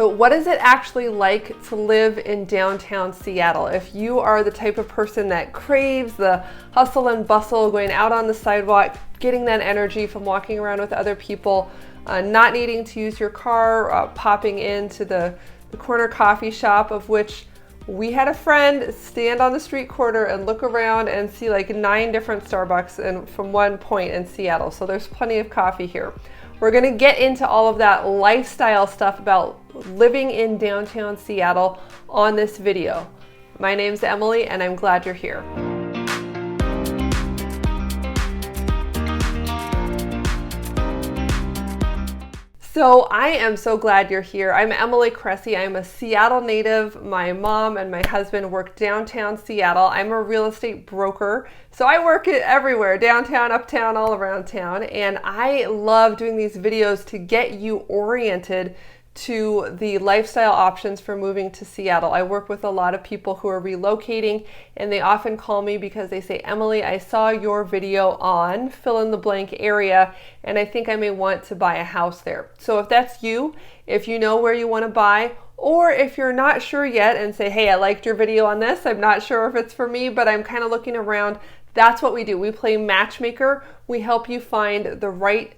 So what is it actually like to live in downtown Seattle? If you are the type of person that craves the hustle and bustle, going out on the sidewalk, getting that energy from walking around with other people, not needing to use your car, popping into the corner coffee shop, of which we had a friend stand on the street corner and look around and see like 9 different Starbucks from one point in Seattle. So there's plenty of coffee here. We're going to get into all of that lifestyle stuff about living in downtown Seattle on this video. My name's Emily and I'm glad you're here. So I am so glad you're here. I'm Emily Cressey. I'm a Seattle native. My mom and my husband work downtown Seattle. I'm a real estate broker. So I work it everywhere, downtown, uptown, all around town. And I love doing these videos to get you oriented to the lifestyle options for moving to Seattle. I work with a lot of people who are relocating, and they often call me because they say, Emily, I saw your video on fill in the blank area, and I think I may want to buy a house there. So if that's you, if you know where you want to buy, or if you're not sure yet and say, hey, I liked your video on this, I'm not sure if it's for me, but I'm kind of looking around, that's what we do. We play matchmaker. We help you find the right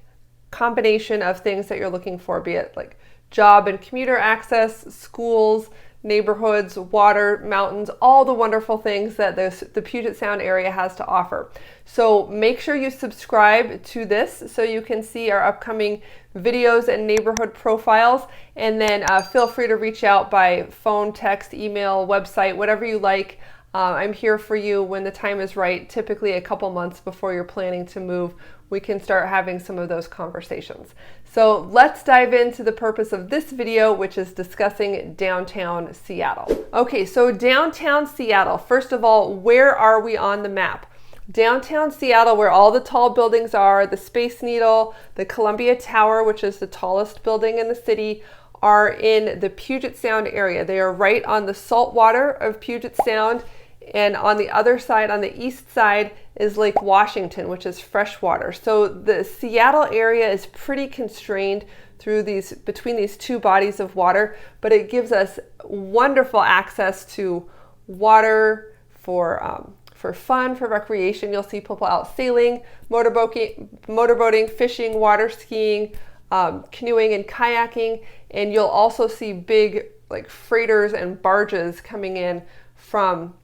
combination of things that you're looking for, be it like job and commuter access, schools, neighborhoods, water, mountains, all the wonderful things that the Puget Sound area has to offer. So make sure you subscribe to this so you can see our upcoming videos and neighborhood profiles, and then feel free to reach out by phone, text, email, website, whatever you like. I'm here for you when the time is right, typically a couple months before you're planning to move. We can start having some of those conversations. So let's dive into the purpose of this video, which is discussing downtown Seattle. Okay, so downtown Seattle, first of all, where are we on the map? Downtown Seattle, where all the tall buildings are, the Space Needle, the Columbia Tower, which is the tallest building in the city, are in the Puget Sound area. They are right on the saltwater of Puget Sound. And on the other side, on the east side, is Lake Washington, which is freshwater. So the Seattle area is pretty constrained between these two bodies of water, but it gives us wonderful access to water for fun, for recreation. You'll see people out sailing, motorboating, fishing, water skiing, canoeing and kayaking, and you'll also see big like freighters and barges coming in from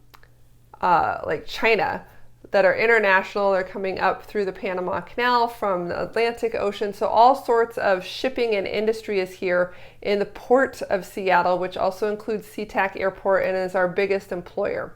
like China that are international. They're coming up through the Panama Canal from the Atlantic Ocean. So all sorts of shipping and industry is here in the port of Seattle, which also includes SeaTac Airport and is our biggest employer.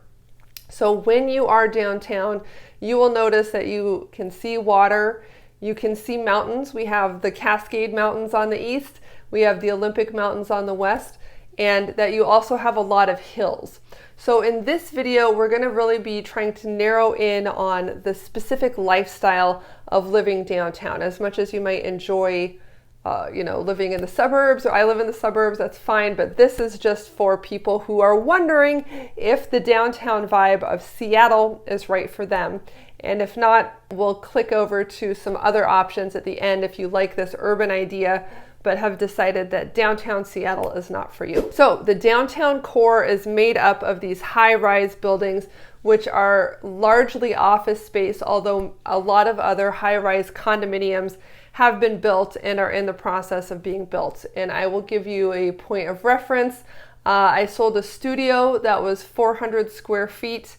So when you are downtown, you will notice that you can see water, you can see mountains. We have the Cascade Mountains on the east, we have the Olympic Mountains on the west, and that you also have a lot of hills. So in this video, we're going to really be trying to narrow in on the specific lifestyle of living downtown. As much as you might enjoy, living in the suburbs, or I live in the suburbs, that's fine. But this is just for people who are wondering if the downtown vibe of Seattle is right for them. And if not, we'll click over to some other options at the end if you like this urban idea, but have decided that downtown Seattle is not for you. So the downtown core is made up of these high-rise buildings, which are largely office space, although a lot of other high-rise condominiums have been built and are in the process of being built. And I will give you a point of reference. I sold a studio that was 400 square feet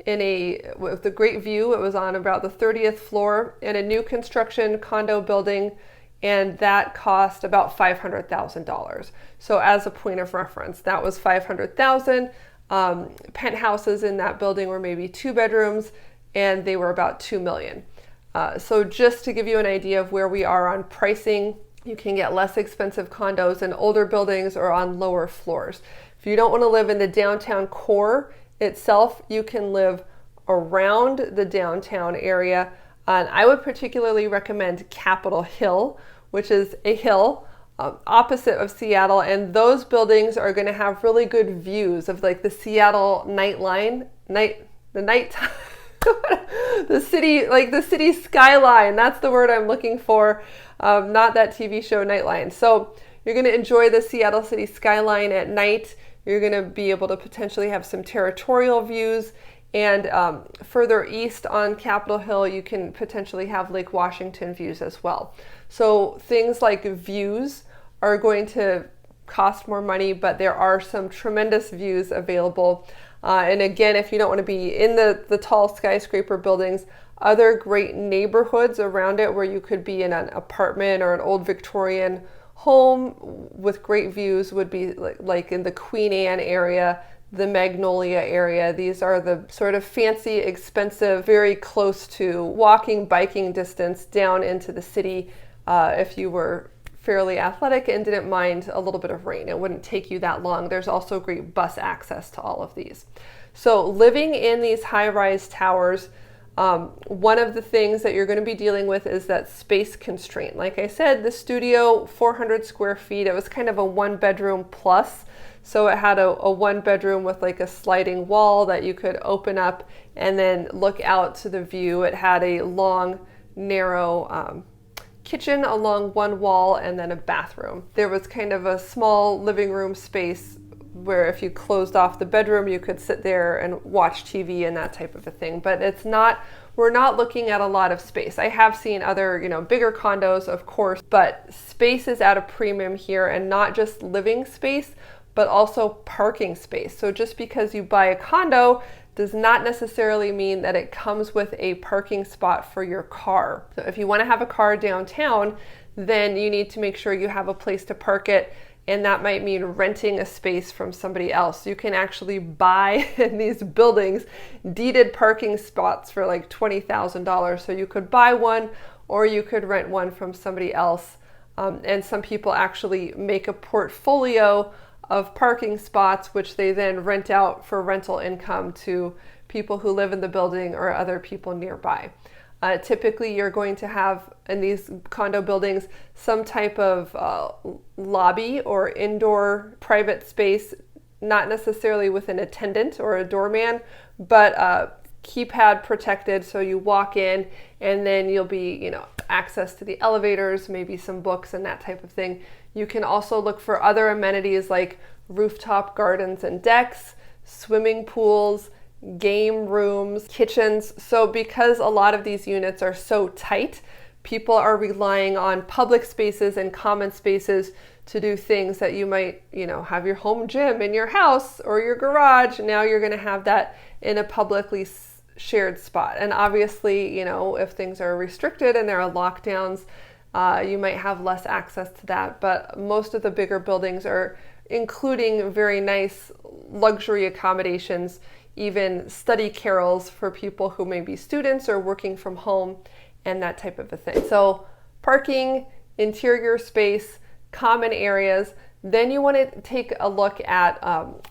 with a great view. It was on about the 30th floor in a new construction condo building, and that cost about $500,000. So as a point of reference, that was $500,000. Penthouses in that building were maybe 2 bedrooms, and they were about $2 million. So just to give you an idea of where we are on pricing, you can get less expensive condos in older buildings or on lower floors. If you don't want to live in the downtown core itself, you can live around the downtown area. And I would particularly recommend Capitol Hill, which is a hill opposite of Seattle, and those buildings are going to have really good views of like the Seattle nighttime, the city skyline. That's the word I'm looking for, not that TV show Nightline. So You're going to enjoy the Seattle city skyline at night. You're going to be able to potentially have some territorial views. And further east on Capitol Hill, you can potentially have Lake Washington views as well. So things like views are going to cost more money, but there are some tremendous views available. And again, if you don't want to be in the tall skyscraper buildings, other great neighborhoods around it where you could be in an apartment or an old Victorian home with great views would be like in the Queen Anne area, the Magnolia area. These are the sort of fancy, expensive, very close to walking, biking distance down into the city if you were fairly athletic and didn't mind a little bit of rain. It wouldn't take you that long. There's also great bus access to all of these. So living in these high-rise towers, one of the things that you're going to be dealing with is that space constraint. Like I said, the studio, 400 square feet, it was kind of a one bedroom plus. So it had a one bedroom with like a sliding wall that you could open up and then look out to the view. It had a long, narrow kitchen along one wall and then a bathroom. There was kind of a small living room space where if you closed off the bedroom, you could sit there and watch TV and that type of a thing. But we're not looking at a lot of space. I have seen other, bigger condos, of course, but space is at a premium here, and not just living space, but also parking space. So just because you buy a condo does not necessarily mean that it comes with a parking spot for your car. So if you want to have a car downtown, then you need to make sure you have a place to park it. And that might mean renting a space from somebody else. You can actually buy in these buildings deeded parking spots for like $20,000. So you could buy one or you could rent one from somebody else. And some people actually make a portfolio of parking spots, which they then rent out for rental income to people who live in the building or other people nearby. Typically, you're going to have in these condo buildings some type of lobby or indoor private space, not necessarily with an attendant or a doorman, but keypad protected. So you walk in and then you'll be, access to the elevators, maybe some books and that type of thing. You can also look for other amenities like rooftop gardens and decks, swimming pools, game rooms, kitchens. So because a lot of these units are so tight, people are relying on public spaces and common spaces to do things that you might, have your home gym in your house or your garage. Now you're going to have that in a publicly shared spot. And obviously, if things are restricted and there are lockdowns, you might have less access to that. But most of the bigger buildings are including very nice luxury accommodations, even study carrels for people who may be students or working from home and that type of a thing. So parking, interior space, common areas. Then you want to take a look at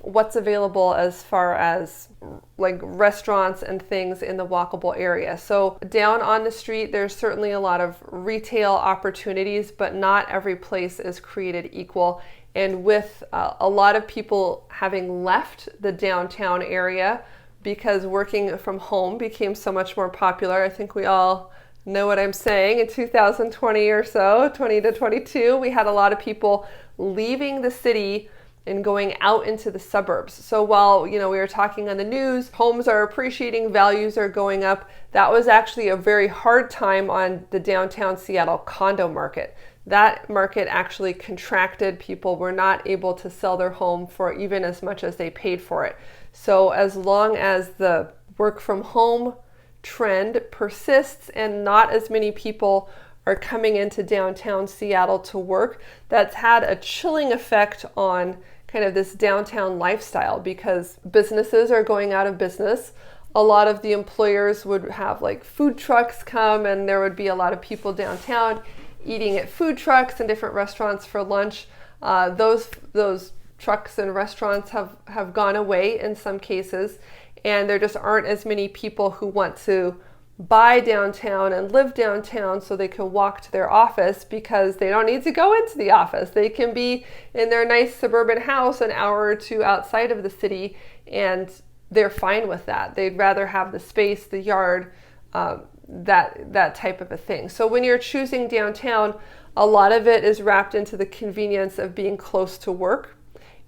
what's available as far as like restaurants and things in the walkable area. So down on the street, there's certainly a lot of retail opportunities, but not every place is created equal. And with a lot of people having left the downtown area because working from home became so much more popular, I think we all know what I'm saying. In 2020 or so, 20 to 22, we had a lot of people leaving the city and going out into the suburbs. So while, we were talking on the news, homes are appreciating, values are going up, that was actually a very hard time on the downtown Seattle condo market. That market actually contracted. People were not able to sell their home for even as much as they paid for it. So as long as the work from home trend persists and not as many people are coming into downtown Seattle to work, that's had a chilling effect on kind of this downtown lifestyle because businesses are going out of business. A lot of the employers would have like food trucks come and there would be a lot of people downtown eating at food trucks and different restaurants for lunch. Those trucks and restaurants have gone away in some cases, and there just aren't as many people who want to buy downtown and live downtown so they can walk to their office because they don't need to go into the office. They can be in their nice suburban house an hour or two outside of the city, and they're fine with that. They'd rather have the space, the yard, that type of a thing. So when you're choosing downtown, a lot of it is wrapped into the convenience of being close to work,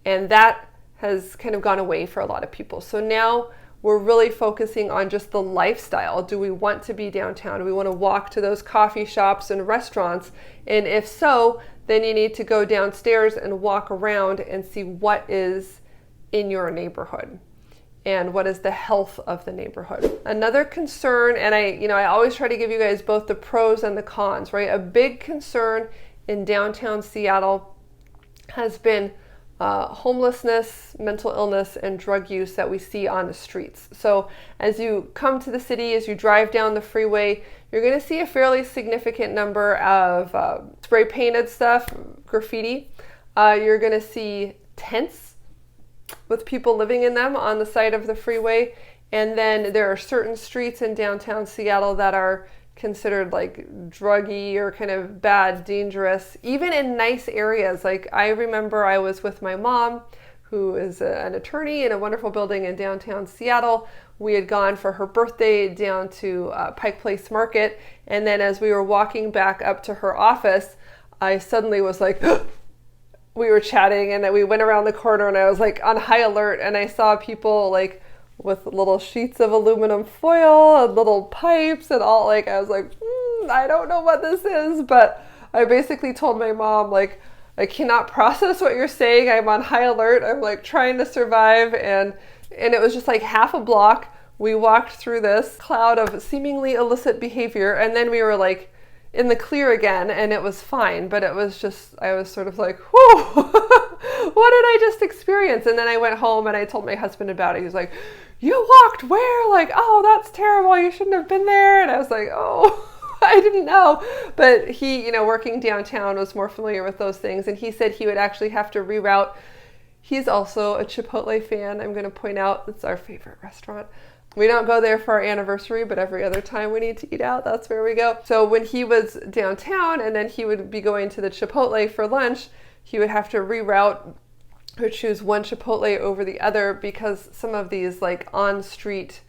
and that has kind of gone away for a lot of people. So now we're really focusing on just the lifestyle. Do we want to be downtown? Do we want to walk to those coffee shops and restaurants? And if so, then you need to go downstairs and walk around and see what is in your neighborhood and what is the health of the neighborhood. Another concern, and I always try to give you guys both the pros and the cons, right? A big concern in downtown Seattle has been homelessness, mental illness, and drug use that we see on the streets. So as you come to the city, as you drive down the freeway, you're going to see a fairly significant number of spray painted stuff, graffiti. You're going to see tents with people living in them on the side of the freeway. And then there are certain streets in downtown Seattle that are considered like druggy or kind of bad, dangerous, even in nice areas. Like I remember I was with my mom, who is an attorney in a wonderful building in downtown Seattle. We had gone for her birthday down to Pike Place Market. And then as we were walking back up to her office, I suddenly was like, we were chatting and then we went around the corner and I was like on high alert and I saw people like with little sheets of aluminum foil and little pipes and all. Like I was like, I don't know what this is, but I basically told my mom, like, I cannot process what you're saying. I'm on high alert. I'm like trying to survive. And it was just like half a block. We walked through this cloud of seemingly illicit behavior. And then we were like in the clear again and it was fine. But it was just, I was sort of like, whoa, what did I just experience? And then I went home and I told my husband about it. He was like, you walked where? Like, oh, that's terrible. You shouldn't have been there. And I was like, oh, I didn't know. But he, working downtown was more familiar with those things. And he said he would actually have to reroute. He's also a Chipotle fan. I'm going to point out it's our favorite restaurant. We don't go there for our anniversary, but every other time we need to eat out, that's where we go. So when he was downtown and then he would be going to the Chipotle for lunch, he would have to reroute or choose one Chipotle over the other because some of these like on-street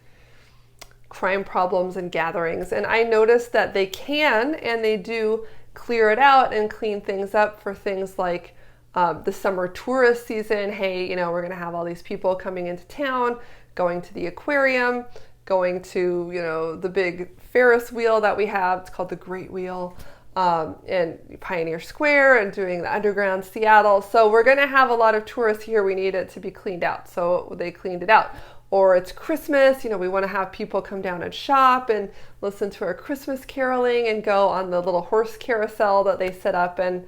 crime problems and gatherings. And I noticed that they can and they do clear it out and clean things up for things like the summer tourist season. Hey, we're going to have all these people coming into town, going to the aquarium, going to, the big Ferris wheel that we have. It's called the Great Wheel. And Pioneer Square and doing the underground Seattle. So we're going to have a lot of tourists here. We need it to be cleaned out. So they cleaned it out. Or it's Christmas, we want to have people come down and shop and listen to our Christmas caroling and go on the little horse carousel that they set up and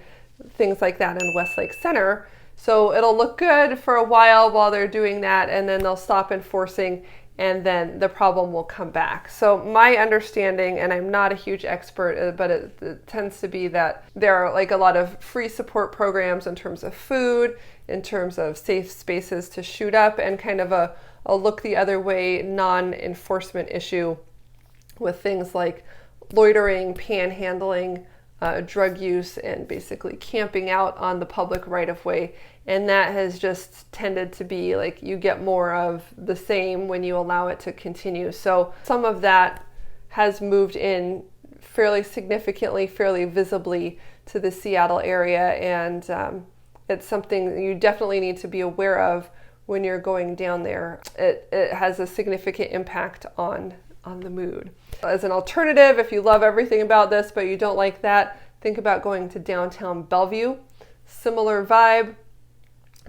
things like that in Westlake Center. So it'll look good for a while they're doing that and then they'll stop enforcing and then the problem will come back. So my understanding, and I'm not a huge expert, but it tends to be that there are like a lot of free support programs in terms of food, in terms of safe spaces to shoot up, and kind of a look the other way non-enforcement issue with things like loitering, panhandling, drug use, and basically camping out on the public right-of-way. And that has just tended to be like you get more of the same when you allow it to continue. So some of that has moved in fairly significantly, fairly visibly to the Seattle area. And it's something you definitely need to be aware of when you're going down there. It has a significant impact on the mood. As an alternative, if you love everything about this, but you don't like that, think about going to downtown Bellevue. Similar vibe,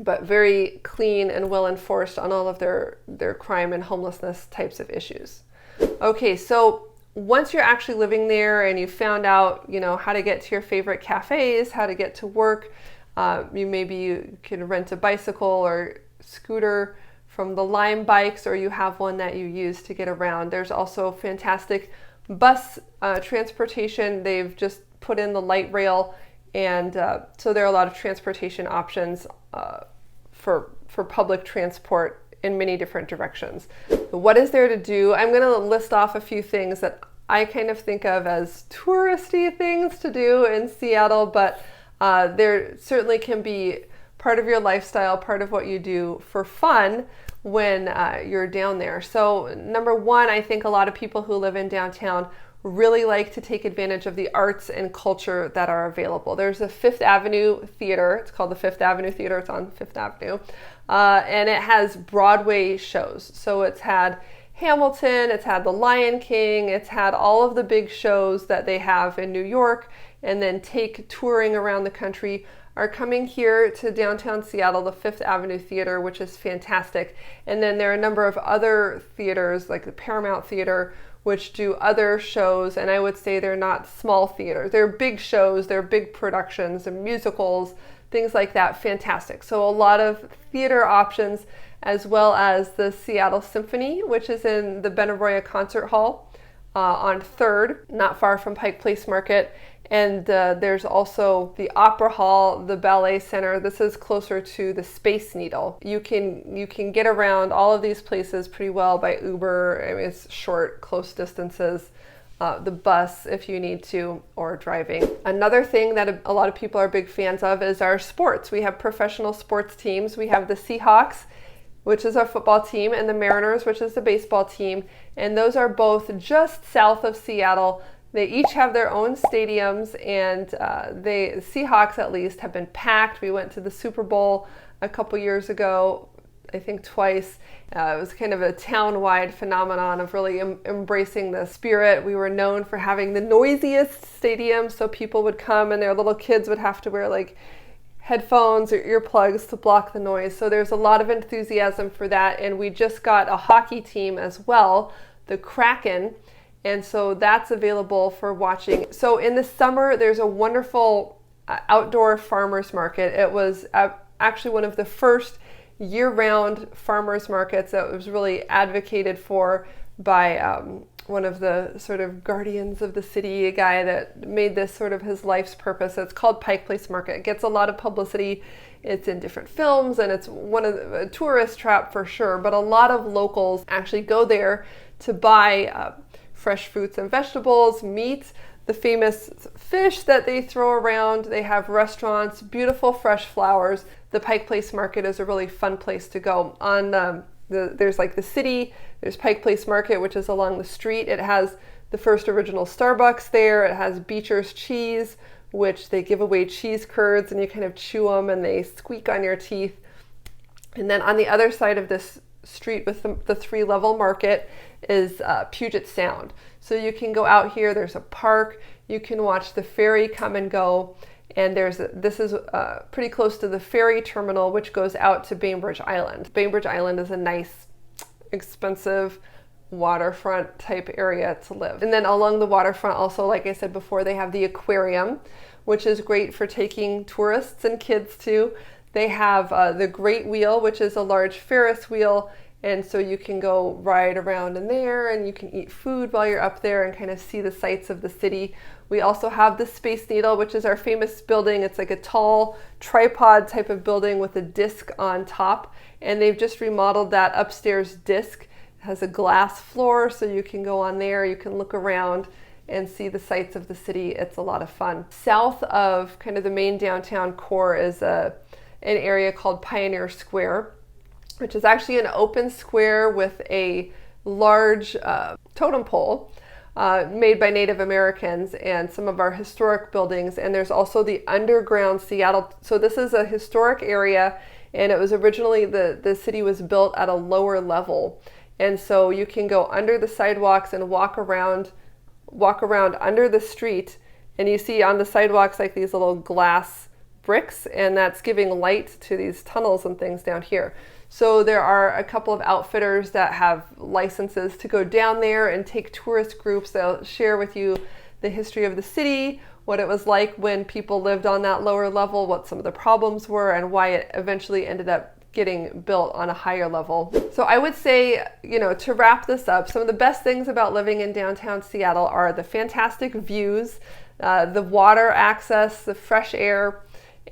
but very clean and well enforced on all of their crime and homelessness types of issues. Okay, so once you're actually living there and you found out, how to get to your favorite cafes, how to get to work, you can rent a bicycle or scooter from the Lime bikes, or you have one that you use to get around. There's also fantastic bus transportation. They've just put in the light rail, and so there are a lot of transportation options for public transport in many different directions. What is there to do? I'm going to list off a few things that I kind of think of as touristy things to do in Seattle, but there certainly can be part of your lifestyle, part of what you do for fun when you're down there. So number one, I think a lot of people who live in downtown really like to take advantage of the arts and culture that are available. There's a Fifth Avenue Theater. It's called the Fifth Avenue Theater. It's on Fifth Avenue. And it has Broadway shows. So it's had Hamilton, it's had The Lion King, it's had all of the big shows that they have in New York, and then take touring around the country are coming here to downtown Seattle, the Fifth Avenue Theater, which is fantastic. And then there are a number of other theaters like the Paramount Theater, which do other shows, and I would say they're not small theaters. They're big shows, they're big productions and musicals, things like that. Fantastic. So a lot of theater options, as well as the Seattle Symphony, which is in the Benaroya Concert Hall on 3rd, not far from Pike Place Market. And there's also the Opera Hall, the Ballet Center. This is closer to the Space Needle. You can get around all of these places pretty well by Uber. I mean, it's short, close distances. The bus if you need to, or driving. Another thing that a lot of people are big fans of is our sports. We have professional sports teams. We have the Seahawks, which is our football team, and the Mariners, which is the baseball team. And those are both just south of Seattle. They each have their own stadiums, and the Seahawks at least have been packed. We went to the Super Bowl a couple years ago, I think twice. It was kind of a town-wide phenomenon of really embracing the spirit. We were known for having the noisiest stadium, so people would come and their little kids would have to wear like headphones or earplugs to block the noise. So there's a lot of enthusiasm for that, and we just got a hockey team as well, the Kraken. And so that's available for watching. So in the summer, there's a wonderful outdoor farmers market. It was actually one of the first year-round farmers markets that was really advocated for by one of the sort of guardians of the city, a guy that made this sort of his life's purpose. It's called Pike Place Market. It gets a lot of publicity. It's in different films, and it's one of a tourist trap for sure. But a lot of locals actually go there to buy fresh fruits and vegetables, meat, the famous fish that they throw around. They have restaurants, beautiful fresh flowers. The Pike Place Market is a really fun place to go. On there's like the city, there's Pike Place Market, which is along the street. It has the first original Starbucks there. It has Beecher's cheese, which they give away cheese curds, and you kind of chew them and they squeak on your teeth. And then on the other side of this street with the 3-level market is Puget Sound. So you can go out here, there's a park, you can watch the ferry come and go, and this is pretty close to the ferry terminal, which goes out to Bainbridge Island. Bainbridge Island is a nice, expensive waterfront type area to live. And then along the waterfront also, like I said before, they have the aquarium, which is great for taking tourists and kids to. They have the Great Wheel, which is a large Ferris wheel, and so you can go ride around in there, and you can eat food while you're up there and kind of see the sights of the city. We also have the Space Needle, which is our famous building. It's like a tall tripod type of building with a disc on top, and they've just remodeled that upstairs disc. It has a glass floor, so you can go on there, you can look around and see the sights of the city. It's a lot of fun. South of kind of the main downtown core is an area called Pioneer Square, which is actually an open square with a large totem pole made by Native Americans and some of our historic buildings. And there's also the underground Seattle. So this is a historic area, and it was originally the city was built at a lower level. And so you can go under the sidewalks and walk around under the street, and you see on the sidewalks like these little glass bricks, and that's giving light to these tunnels and things down here. So there are a couple of outfitters that have licenses to go down there and take tourist groups. They'll share with you the history of the city, what it was like when people lived on that lower level, what some of the problems were, and why it eventually ended up getting built on a higher level. So I would say, to wrap this up, some of the best things about living in downtown Seattle are the fantastic views, the water access, the fresh air,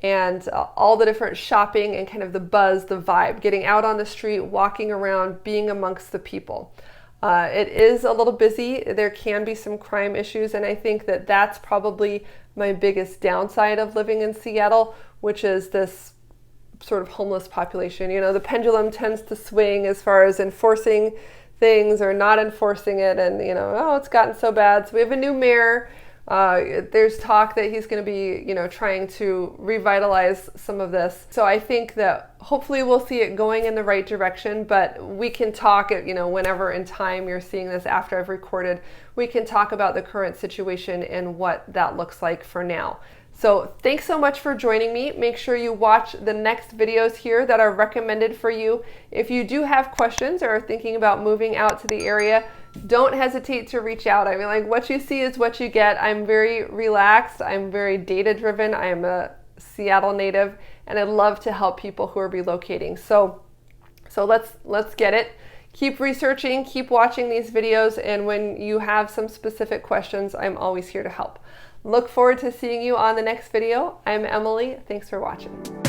and all the different shopping and kind of the buzz, the vibe, getting out on the street, walking around, being amongst the people. It is a little busy. There can be some crime issues, and I think that that's probably my biggest downside of living in Seattle, which is this sort of homeless population. The pendulum tends to swing as far as enforcing things or not enforcing it, and oh, it's gotten so bad. So we have a new mayor. There's talk that he's going to be, trying to revitalize some of this. So I think that hopefully we'll see it going in the right direction, but we can talk, whenever in time you're seeing this after I've recorded, we can talk about the current situation and what that looks like for now. So thanks so much for joining me. Make sure you watch the next videos here that are recommended for you. If you do have questions or are thinking about moving out to the area, don't hesitate to reach out. I mean, like, what you see is what you get. I'm very relaxed. I'm very data driven. I am a Seattle native, and I love to help people who are relocating. So let's get it. Keep researching, keep watching these videos, and when you have some specific questions, I'm always here to help. Look forward to seeing you on the next video. I'm Emily. Thanks for watching.